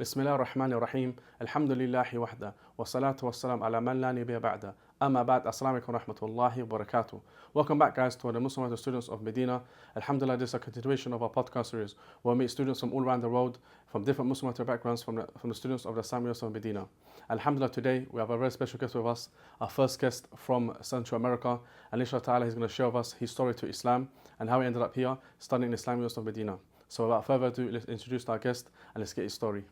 بسم الله الرحمن الرحيم الحمد لله وحده والصلاة والسلام على من لا نبي بعده أما بعد Assalamu alaikum warahmatullahi wabarakatuh. Welcome back guys to the Minority Students of Madinah. Alhamdulillah, this is a continuation of our podcast series where we meet students from all around the world from different Muslim backgrounds from the students of the Minority Students of Madinah. Alhamdulillah, today we have a very special guest with us, our first guest from Central America, and inshallah ta'ala he's going to share with us his story to Islam and how he ended up here studying the Islamic University of Medina. So without further ado, let's introduce our guest and let's get his story.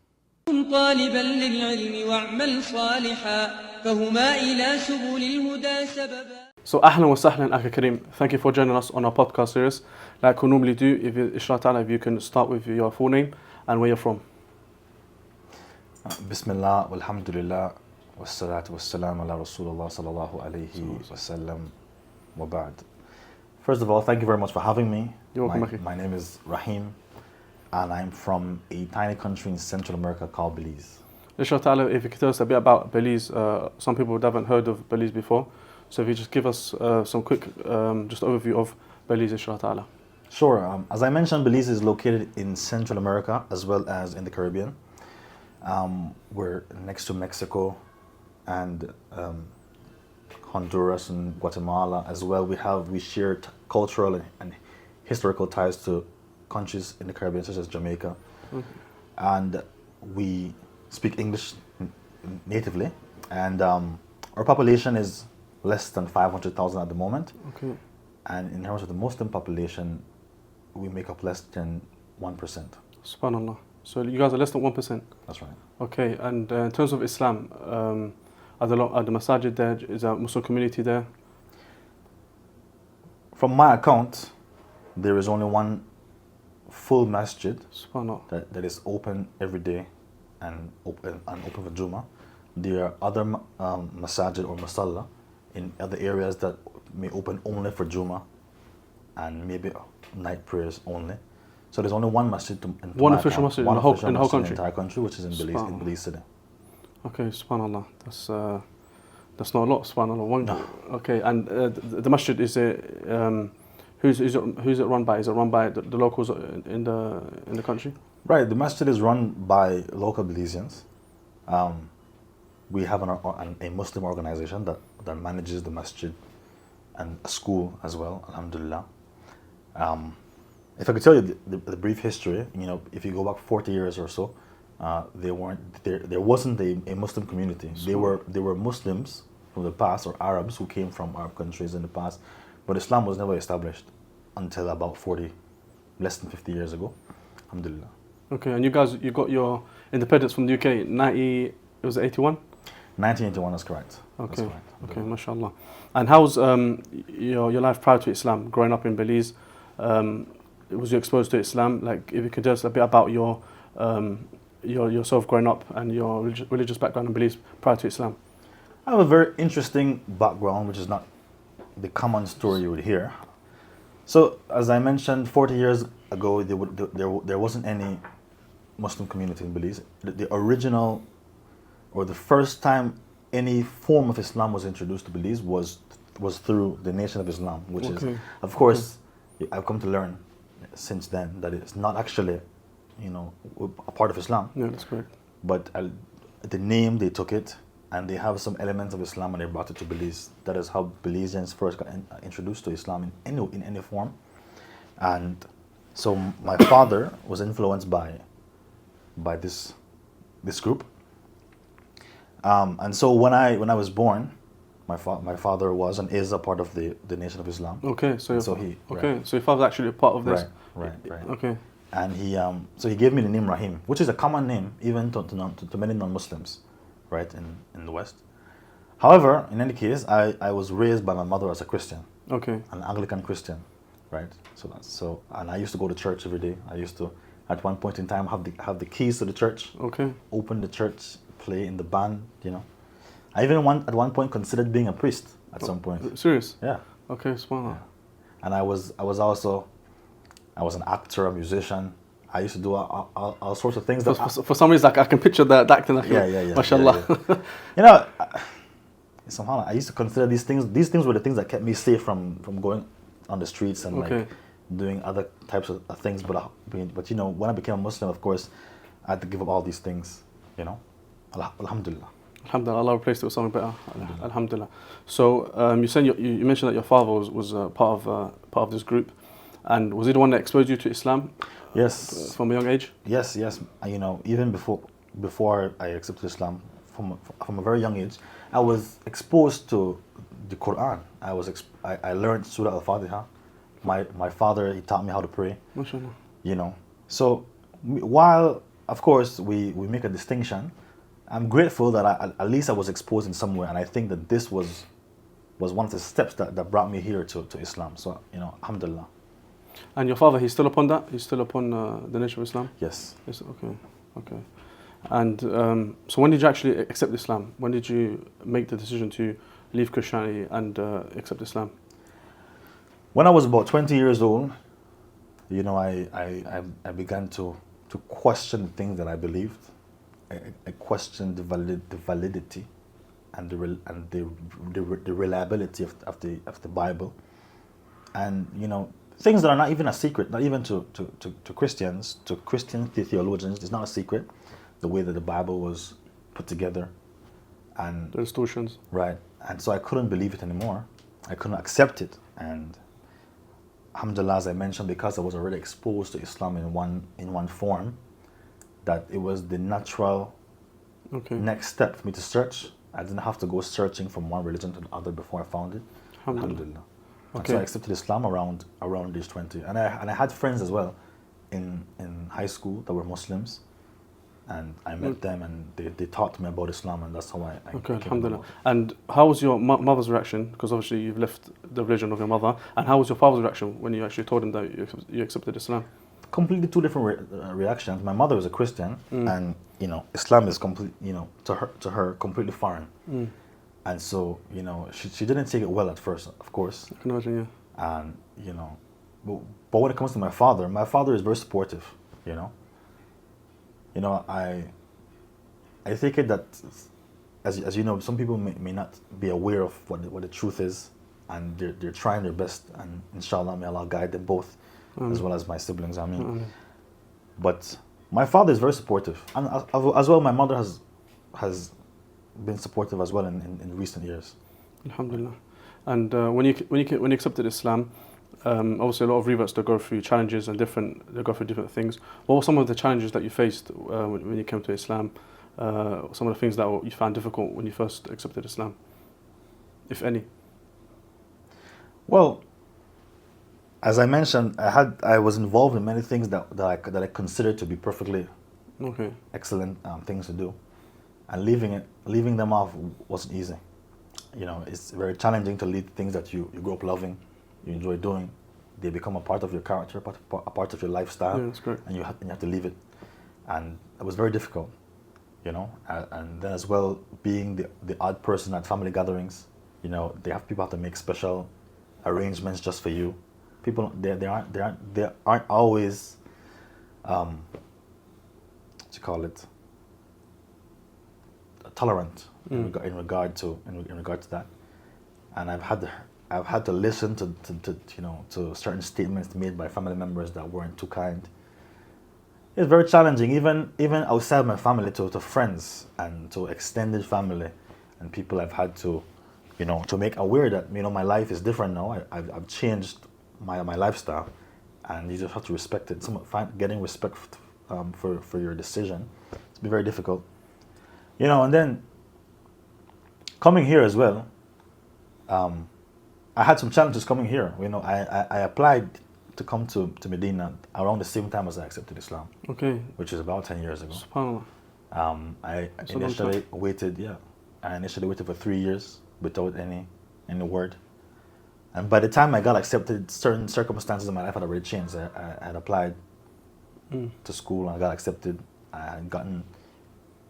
طالبا للعلم واعمل صالحا فهما إلى سبل الهدى سببا. So ahlan wa sahlan Akhi Kareem, thank you for joining us on our podcast series. Like we normally do, if you can start with your full name and where you're from. Bismillah, walhamdulillah, wassalatu wassalam ala Rasulullah sallallahu alayhi wasallam wa ba'd. First of all, thank you very much for having me. You're welcome. My name is Rahim, and I'm from a tiny country in Central America called Belize. Inshallah ta'ala, if you could tell us a bit about Belize, some people haven't heard of Belize before. So if you just give us some quick just overview of Belize, inshallah ta'ala. Sure. As I mentioned, Belize is located in Central America as well as in the Caribbean. We're next to Mexico and Honduras and Guatemala as well. We share cultural and historical ties to countries in the Caribbean such as Jamaica. And we speak English natively, and our population is less than 500,000 at the moment. Okay. And in terms of the Muslim population, we make up less than 1%. Subhanallah. So you guys are less than 1%? That's right. Okay, and in terms of Islam, are the masajid there? Is there a Muslim community there? From my account, there is only one full masjid that is open every day and open for Jummah. There are other masajid or masalla in other areas that may open only for Jummah and maybe night prayers only. So there's only one masjid one official masjid in the whole country? In the entire country, which is in Belize City. Okay, subhanallah. That's not a lot, subhanallah. No. Okay, and the masjid, is it who's it run by? Is it run by the locals in the country? Right, the masjid is run by local Belizeans. We have a Muslim organization that manages the masjid and a school as well, alhamdulillah. If I could tell you the brief history, if you go back 40 years or so, there wasn't a Muslim community. They were Muslims from the past, or Arabs who came from Arab countries in the past, but Islam was never established until about less than 50 years ago, alhamdulillah. Okay, and you got your independence from the UK in 81? 1981 is correct. Okay, that's correct. Okay, mashallah. And how's your life prior to Islam, growing up in Belize? Was you exposed to Islam? Like, if you could tell us a bit about yourself growing up and your religious background in Belize prior to Islam. I have a very interesting background, which is not the common story you would hear. So, as I mentioned, 40 years ago, there wasn't any Muslim community in Belize. The original, or the first time any form of Islam was introduced to Belize was through the Nation of Islam, which is, of course, I've come to learn since then that it's not actually, a part of Islam. Yeah, that's correct. But the name, they took it, and they have some elements of Islam, and they brought it to Belize. That is how Belizeans first got introduced to Islam in any form. And so my father was influenced by this group. And so when I was born, my father was and is a part of the Nation of Islam. Okay, so so your father's actually a part of this. Right. Okay. And he gave me the name Rahim, which is a common name even to many non-Muslims, right, in the West. However, in any case, I was raised by my mother as a Christian. Okay. An Anglican Christian, right? And I used to go to church every day. I used to, at one point in time, have the keys to the church. Okay. Open the church, play in the band, I even at one point considered being a priest at some point. Serious? Yeah. Okay, smart. Yeah. And I was an actor, a musician. I used to do all sorts of things. For some reason, I can picture that acting. Yeah. Mashallah. Yeah. Somehow I used to consider these things. These things were the things that kept me safe from going on the streets and doing other types of things. But when I became a Muslim, of course, I had to give up all these things, you know. Alhamdulillah. Alhamdulillah, Allah replaced it with something better. Alhamdulillah. So you said you mentioned that your father was part of this group, and was he the one that exposed you to Islam? Yes. From a young age. Yes. You know, even before I accepted Islam, from a very young age, I was exposed to the Quran. I learned Surah Al-Fatiha. My father, he taught me how to pray. MashaAllah. You know, so while of course we make a distinction, I'm grateful that at least I was exposed in some way, and I think that this was one of the steps that brought me here to Islam. So, you know, alhamdulillah. And your father, he's still upon that? He's still upon the nation of Islam? Yes. Yes. Okay. And so when did you actually accept Islam? When did you make the decision to leave Christianity and accept Islam? When I was about 20 years old, you know, I began to question the things that I believed. I questioned the validity and the reliability of the Bible, and you know, things that are not even a secret, not even to Christians, to Christian theologians. It's not a secret, the way that the Bible was put together, and the institutions. Right, and so I couldn't believe it anymore. I couldn't accept it, and alhamdulillah, as I mentioned, because I was already exposed to Islam in one form, that it was the natural next step for me to search. I didn't have to go searching from one religion to the other before I found it. Alhamdulillah. And so I accepted Islam around age 20, and I had friends as well in high school that were Muslims, and I met them, and they taught me about Islam, and that's how I Alhamdulillah. And how was your mother's reaction? Because obviously you've left the religion of your mother, and how was your father's reaction when you actually told him that you accepted Islam? Completely two different reactions. My mother was a Christian, and you know, Islam is to her completely foreign, and so you know, she didn't take it well at first, of course. I can imagine, yeah. And you know, but when it comes to my father is very supportive. You know, I take it that, as you know, some people may not be aware of what the truth is, and they're trying their best, and inshallah, may Allah guide them both, as well as my siblings. I mean, but my father is very supportive, and as well, my mother has been supportive as well in recent years. Alhamdulillah. And when you accepted Islam, obviously a lot of reverts they go through challenges and they go through different things. What were some of the challenges that you faced when you came to Islam? Some of the things that you found difficult when you first accepted Islam, if any? Well, as I mentioned, I was involved in many things that I considered to be perfectly excellent things to do, and leaving them off wasn't easy. You know, it's very challenging to leave things that you grew up loving, you enjoy doing. They become a part of your character, a part of your lifestyle, yeah, that's correct. and you have to leave it. And it was very difficult, you know. And then as well, being the odd person at family gatherings, you know, people have to make special arrangements just for you. People they aren't always what you call it, tolerant in regard to that. And I've had to listen to certain statements made by family members that weren't too kind. It's very challenging, even outside my family, to friends and to extended family and people. I've had to, to make aware that my life is different now. I've changed my lifestyle, and you just have to respect it. Getting respect for your decision, it's been very difficult, And then coming here as well, I had some challenges coming here. I applied to come to Medina around the same time as I accepted Islam. Okay. Which is about 10 years ago. SubhanAllah. I initially waited for 3 years without any word. And by the time I got accepted, certain circumstances in my life had already changed. I had applied to school and I got accepted. I had gotten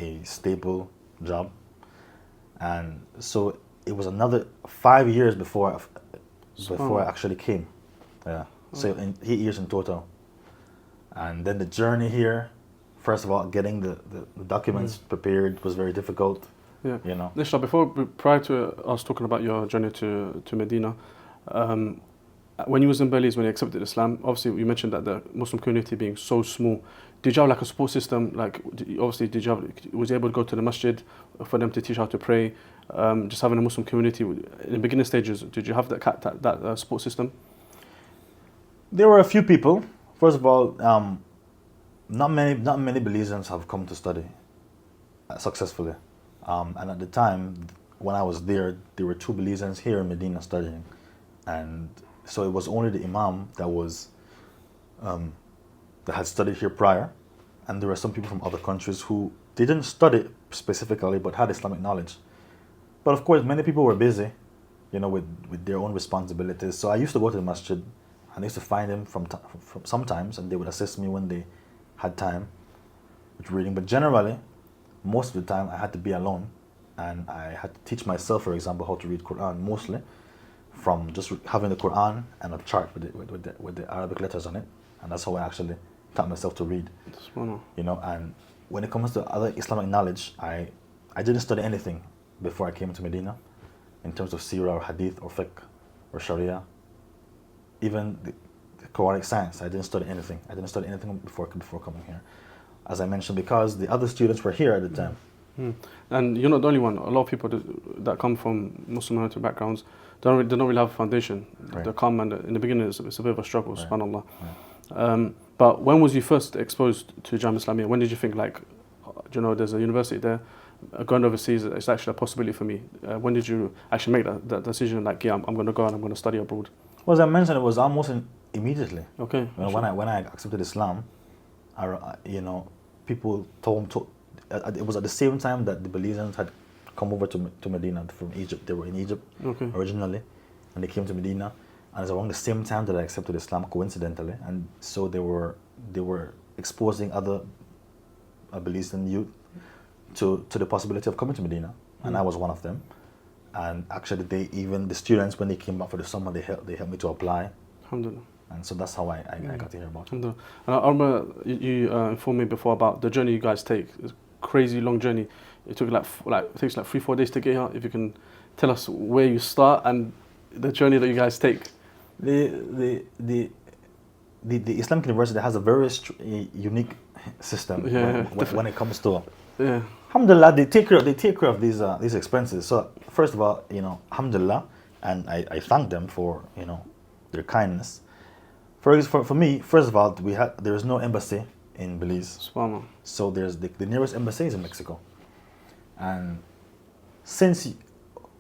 a stable job. And so it was another 5 years before I actually came. Yeah. So in 8 years in total. And then the journey here, first of all, getting the documents prepared was very difficult. Yeah. Nisha, prior to us talking about your journey to Medina, when you was in Belize, when you accepted Islam, obviously you mentioned that the Muslim community being so small, did you have like a support system? Like, obviously, was you able to go to the masjid for them to teach how to pray? Just having a Muslim community in the beginning stages, did you have that support system? There were a few people. First of all, not many Belizeans have come to study successfully. And at the time, when I was there were 2 Belizeans here in Medina studying. And so it was only the Imam that had studied here prior. And there were some people from other countries who didn't study specifically, but had Islamic knowledge. But of course, many people were busy, with their own responsibilities. So I used to go to the masjid, and I used to find them from sometimes, and they would assist me when they had time with reading. But generally, most of the time, I had to be alone, and I had to teach myself, for example, how to read Quran, mostly from just having the Quran and a chart with the Arabic letters on it, and that's how I actually taught myself to read. And when it comes to other Islamic knowledge, I didn't study anything before I came to Medina, in terms of Sirah or Hadith or Fiqh or Sharia. Even the Quranic science, I didn't study anything. I didn't study anything before coming here. As I mentioned, because the other students were here at the time. And you're not the only one. A lot of people that come from Muslim minority backgrounds don't really have a foundation. Right. They come, and in the beginning it's a bit of a struggle, Right. subhanAllah. Right. But when was you first exposed to Jamia Islamiyah? When did you think, like, there's a university there, going overseas, it's actually a possibility for me? When did you actually make that decision, like, yeah, I'm going to go and I'm going to study abroad? Well, as I mentioned, it was almost immediately. Okay. When I accepted Islam, people it was at the same time that the Belizeans had come over to Medina from Egypt. They were in Egypt originally, and they came to Medina, and it's around the same time that I accepted Islam, coincidentally. And so they were exposing other Belizean youth to the possibility of coming to Medina, and I was one of them. And actually, the students, when they came back for the summer, they helped me to apply. Alhamdulillah. And so that's how I got to hear about it. Alhamdulillah. And I remember you informed me before about the journey you guys take. It's a crazy long journey. It took it takes 3-4 days to get here. If you can tell us where you start and the journey that you guys take. The Islamic University has a very unique system when it comes to. Yeah. Alhamdulillah, they take care of these expenses. So first of all, alhamdulillah, and I thank them for their kindness. For me, first of all, there is no embassy in Belize. SubhanAllah. So there's the nearest embassy is in Mexico, and since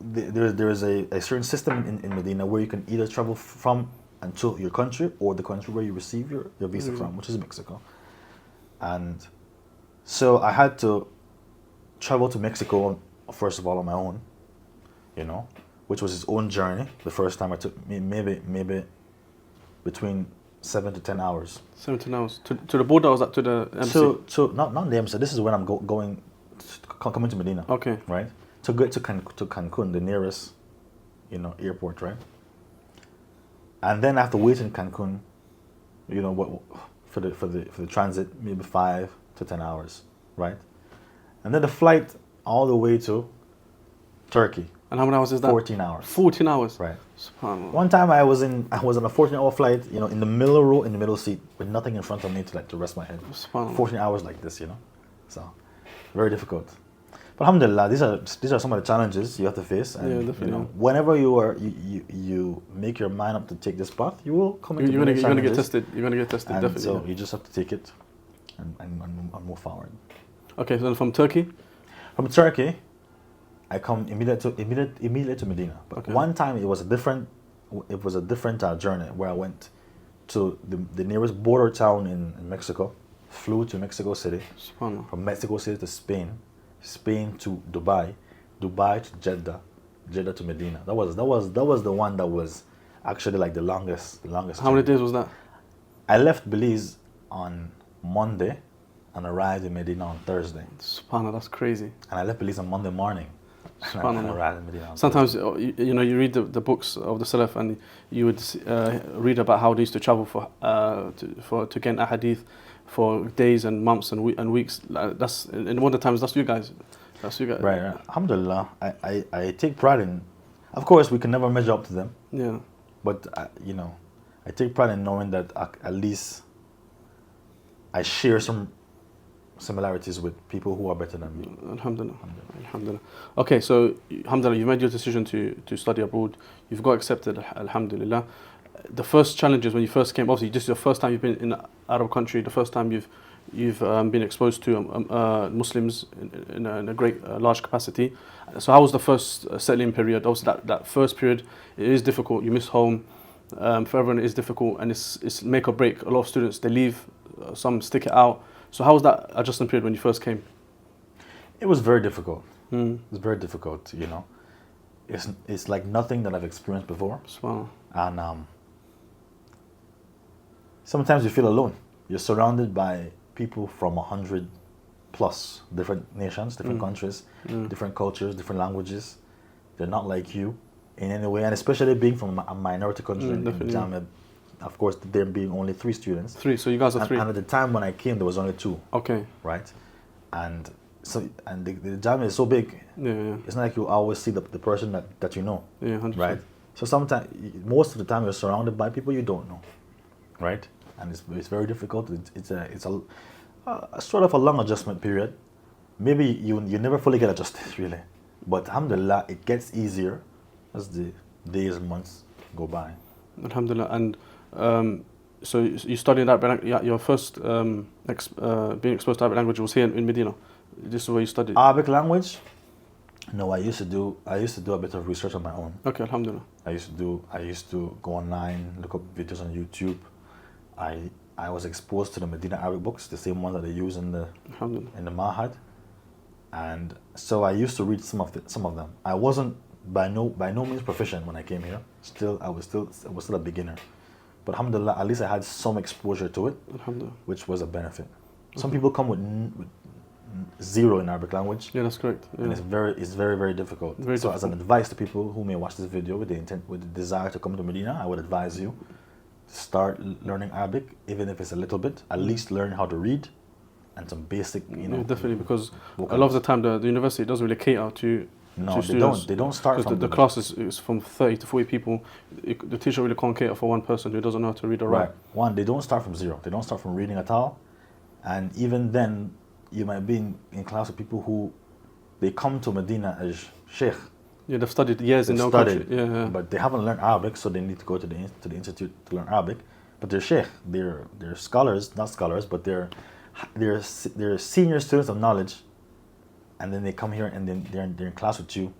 there is a certain system in Medina where you can either travel from and to your country or the country where you receive your visa from, which is Mexico. And so I had to travel to Mexico first of all on my own, which was its own journey. The first time I took maybe between 7 to 10 hours. 7 to 10 hours to the border, or was that to the embassy? To not the embassy. This is when I'm coming to Medina. Okay. Right. To get to Cancun, the nearest, airport, right? And then I have to wait in Cancun, for the transit, maybe 5 to 10 hours, right? And then the flight all the way to Turkey. And how many hours is that? 14 hours. 14 hours. Right. SubhanAllah. One time I was on a 14-hour flight, in the middle row, in the middle seat, with nothing in front of me to rest my head. SubhanAllah. 14 hours like this, So very difficult. But alhamdulillah, these are some of the challenges you have to face. And, Yeah, definitely. Whenever you make your mind up to take this path, you will come into You're gonna get challenges. tested. You're gonna get tested, And definitely. so you just have to take it and move forward. Okay, so then from Turkey? From Turkey, I come immediately to Medina. But Okay. one time it was a different journey where I went to the nearest border town in Mexico, flew to Mexico City, SubhanAllah. from Mexico City to Spain to Dubai to Jeddah to Medina. That was the one that was actually like the longest. How many days was that? I left Belize on Monday and arrived in Medina on Thursday. SubhanAllah, that's crazy. And I left Belize on Monday morning. And I arrived in Medina on Sometimes Thursday. you read the books of the Salaf, and you would read about how they used to travel to get a hadith for days and months and weeks. That's in modern times. That's you guys. Right. Alhamdulillah, I take pride in. Of course, we can never measure up to them. Yeah. But I take pride in knowing that at least I share some similarities with people who are better than me. Alhamdulillah. Alhamdulillah. Okay, so alhamdulillah, you made your decision to study abroad. You've got accepted, alhamdulillah. The first challenges when you first came, obviously this is the first time you've been in an Arab country, the first time you've been exposed to Muslims in a great large capacity. So how was the first settling period? Also that first period, it is difficult. You miss home. For everyone it is difficult, and it's make or break. A lot of students, they leave, some stick it out. So how was that adjustment period when you first came? It was very difficult. It was very difficult, you know. It's like nothing that I've experienced before. Wow. And sometimes you feel alone. You're surrounded by people from 100 plus different nations, different countries, different cultures, different languages. They're not like you in any way, and especially being from a minority country in Jamia. Of course, there being only 3 students. 3, so you guys are 3. And at the time when I came, there was only 2. Okay. Right? And so, and the Jamia is so big. Yeah. It's not like you always see the person that you know. Yeah, 100%. Right? So sometimes, most of the time, you're surrounded by people you don't know. Right? And it's very difficult. It's a sort of a long adjustment period. Maybe you never fully get adjusted, really. But alhamdulillah, it gets easier as the days and months go by. Alhamdulillah. And so you studied Arabic. Your first being exposed to Arabic language was here in Medina. This is where you studied. Arabic language? No, I used to do a bit of research on my own. Okay, alhamdulillah. I used to go online, look up videos on YouTube. I was exposed to the Medina Arabic books, the same ones that they use in the Mahad, and so I used to read some of them. I wasn't by no means proficient when I came here. I was still a beginner, but alhamdulillah, at least I had some exposure to it, which was a benefit. Some people come with 0 in Arabic language. Yeah, that's correct. Yeah. And it's very, very difficult. As an advice to people who may watch this video with the desire to come to Medina, I would advise you to start learning Arabic, even if it's a little bit. At least learn how to read and some basic, definitely, because a lot of the time the university doesn't really cater to students. They don't start from the class is from 30 to 40 people. The teacher really can't cater for one person who doesn't know how to read or write. Right. One, they don't start from 0. They don't start from reading at all. And even then, you might be in class with people who they come to Medina as sheikh. Yeah, they've studied years in their country. Yeah. But they haven't learned Arabic, so they need to go to the institute to learn Arabic. But they're sheikh. They're scholars, not scholars, but they're senior students of knowledge. And then they come here and then they're in class with you.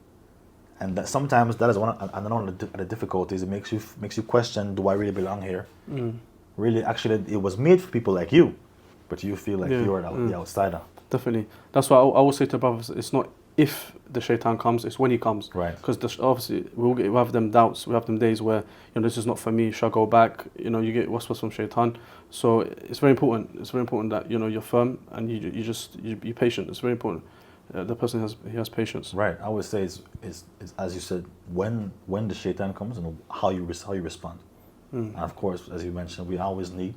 And sometimes that is another of the difficulties. It makes you question: do I really belong here? Really, actually, it was made for people like you, but you feel like you are the outsider. Definitely. That's why I always say to brothers: it's not if the shaitan comes, it's when he comes. Right. Because obviously we'll have them doubts. We have them days where this is not for me. Should I go back? You get waswas from shaitan. So it's very important. It's very important that you're firm and you're patient. It's very important. The person has patience. Right. I would say it's as you said, when the shaitan comes and how you respond. And of course, as you mentioned, we always need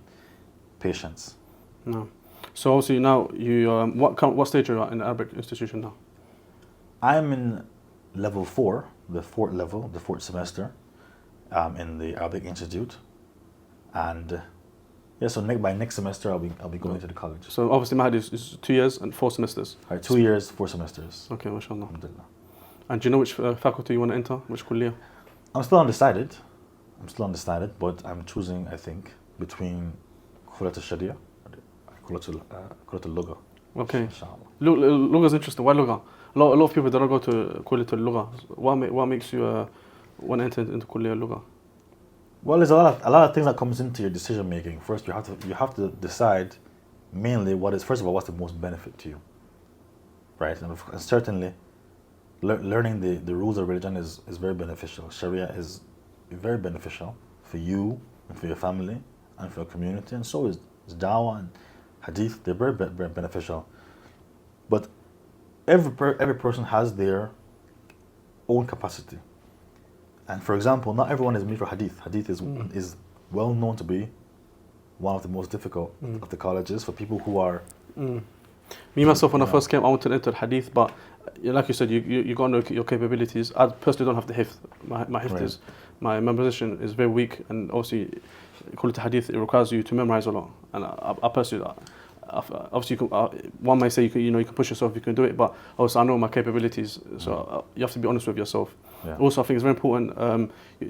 patience. No. So obviously now you what stage are you at in the Arabic institution now? I'm in level 4, the 4th level, the 4th semester, in the Arabic Institute, and so by next semester I'll be going to the college. So obviously Mahad is 2 years and 4 semesters. Right, 2 years, 4 semesters. Okay, mashallah. Alhamdulillah. And do you know which faculty you want to enter? Which kulliyah? I'm still undecided, but I'm choosing, I think, between Kulat al-Sharia and Kulat al-Lugha. Okay. Inshallah. Lugha is interesting. Why Lugha? A lot of people don't go to Kulat al-Lugha. What makes you want to enter into Kulliyah al-Lugha? Well, there's a lot of things that comes into your decision making. First, you have to decide mainly what's the most benefit to you, right? And certainly, learning the rules of religion is very beneficial. Sharia is very beneficial for you and for your family and for your community, and so is Dawah and Hadith. They're very beneficial. But every person has their own capacity. And for example, not everyone is made for Hadith. Hadith is well known to be one of the most difficult of the colleges for people who are... Me myself, when I first came, I wanted to enter Hadith, but like you said, you got to know your capabilities. I personally don't have the hifth. My hifth is, my memorization is very weak, and obviously quality hadith, it requires you to memorize a lot. And I personally, obviously, you can, one may say you can push yourself, you can do it, but also I know my capabilities, so you have to be honest with yourself. Yeah. Also, I think it's very important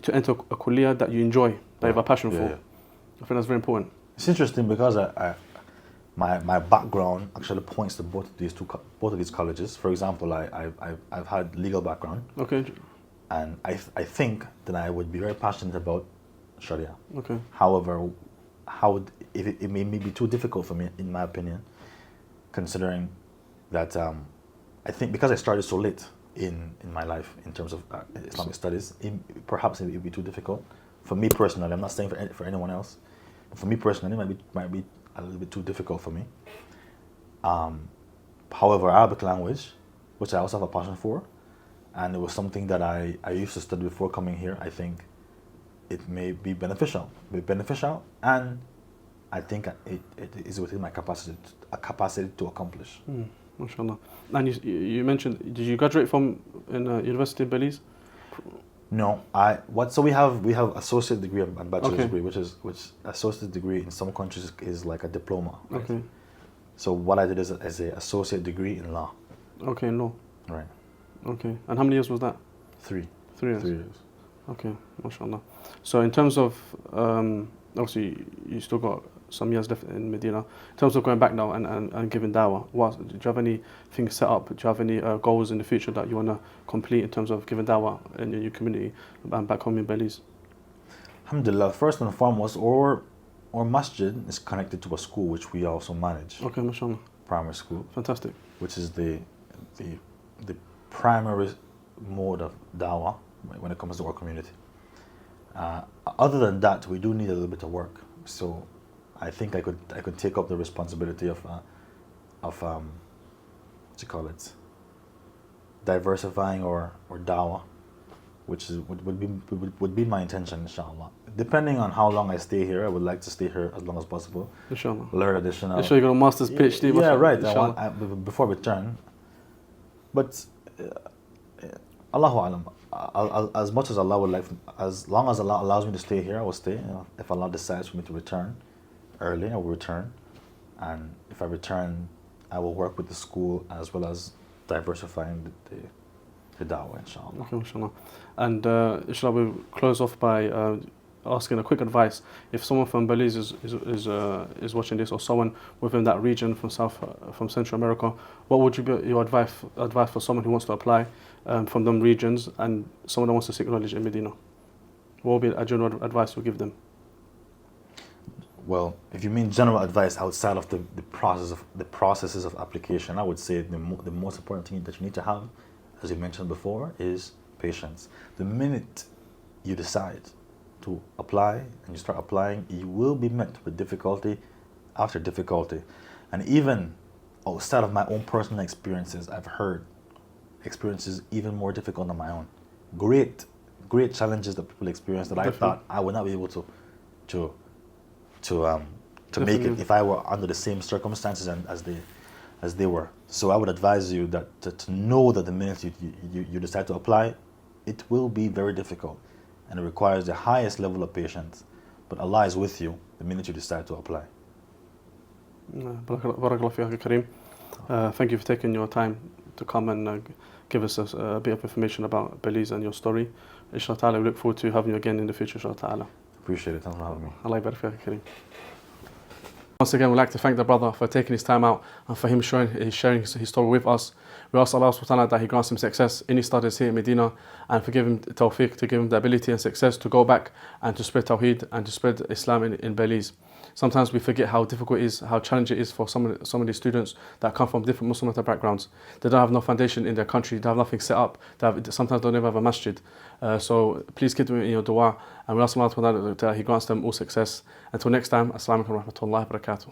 to enter a kulliyah that you enjoy, that you have a passion for. Yeah. I think that's very important. It's interesting because my background actually points to both of these colleges. For example, I've had legal background. Okay. And I think that I would be very passionate about Sharia. Okay. However, it may be too difficult for me, in my opinion, considering that I think because I started so late in my life in terms of Islamic studies, perhaps it would be too difficult for me personally. I'm not saying for anyone else, but for me personally, it might be a little bit too difficult for me. However, Arabic language, which I also have a passion for, and it was something that I used to study before coming here, I think it may be beneficial. And I think it is within my capacity to accomplish. MashaAllah. And you mentioned, did you graduate from University of Belize? No, so we have associate degree and bachelor's degree, which associate degree in some countries is like a diploma. Right? Okay. So what I did is an associate degree in law. Okay, in law. Right. Okay. And how many years was that? 3. 3 years. 3 years. Okay, mashallah. So in terms of, obviously you still got some years left in Medina. In terms of going back now and giving dawah, do you have anything set up? Do you have any goals in the future that you want to complete in terms of giving dawah in your community and back home in Belize? Alhamdulillah, first and foremost, our masjid is connected to a school which we also manage. Okay, mashallah. Primary school. Fantastic. Which is the primary mode of dawah when it comes to our community. Other than that, we do need a little bit of work. So I think I could take up the responsibility of what you call it, diversifying or dawah, which would be my intention, inshallah. Depending on how long I stay here, I would like to stay here as long as possible. Inshallah. Learn additional. Inshallah, you got a master's PhD. Yeah, right. Before return. But Allahu Alam. As much as Allah would like, as long as Allah allows me to stay here, I will stay. If Allah decides for me to return early, I will return. And if I return, I will work with the school as well as diversifying the da'wah, inshallah. Okay, inshallah. And inshallah, we'll close off by asking a quick advice. If someone from Belize is watching this, or someone within that region from Central America, what would you be your advice for someone who wants to apply from them regions and someone that wants to seek knowledge in Medina? What would be a general advice you give them? Well, if you mean general advice outside of the processes of application, I would say the most important thing that you need to have, as you mentioned before, is patience. The minute you decide to apply and you start applying, you will be met with difficulty after difficulty. And even outside of my own personal experiences, I've heard experiences even more difficult than my own. Great challenges that people experience that Definitely. I thought I would not be able to make it if I were under the same circumstances as they were. So I would advise you that to know that the minute you decide to apply, it will be very difficult. And it requires the highest level of patience. But Allah is with you the minute you decide to apply. Barakallah fiyak, Kareem. Thank you for taking your time to come and give us a bit of information about Belize and your story. Inshallah ta'ala, we look forward to having you again in the future, inshallah ta'ala. Appreciate it. Thanks for having me. Allah yabarak fiyak, Kareem. Once again, we'd like to thank the brother for taking his time out and for him sharing his story with us. We ask Allah subhanahu wa ta'ala that He grants him success in his studies here in Medina and for giving him tawfiq, to give him the ability and success to go back and to spread Tawheed and to spread Islam in Belize. Sometimes we forget how difficult it is, how challenging it is for some of these students that come from different Muslim backgrounds. They don't have no foundation in their country, they have nothing set up, sometimes they don't even have a masjid. So please keep them in your dua, and we ask Allah subhanahu wa ta'ala that He grants them all success. Until next time, Assalamu alaikum wa rahmatullahi wa barakatuh.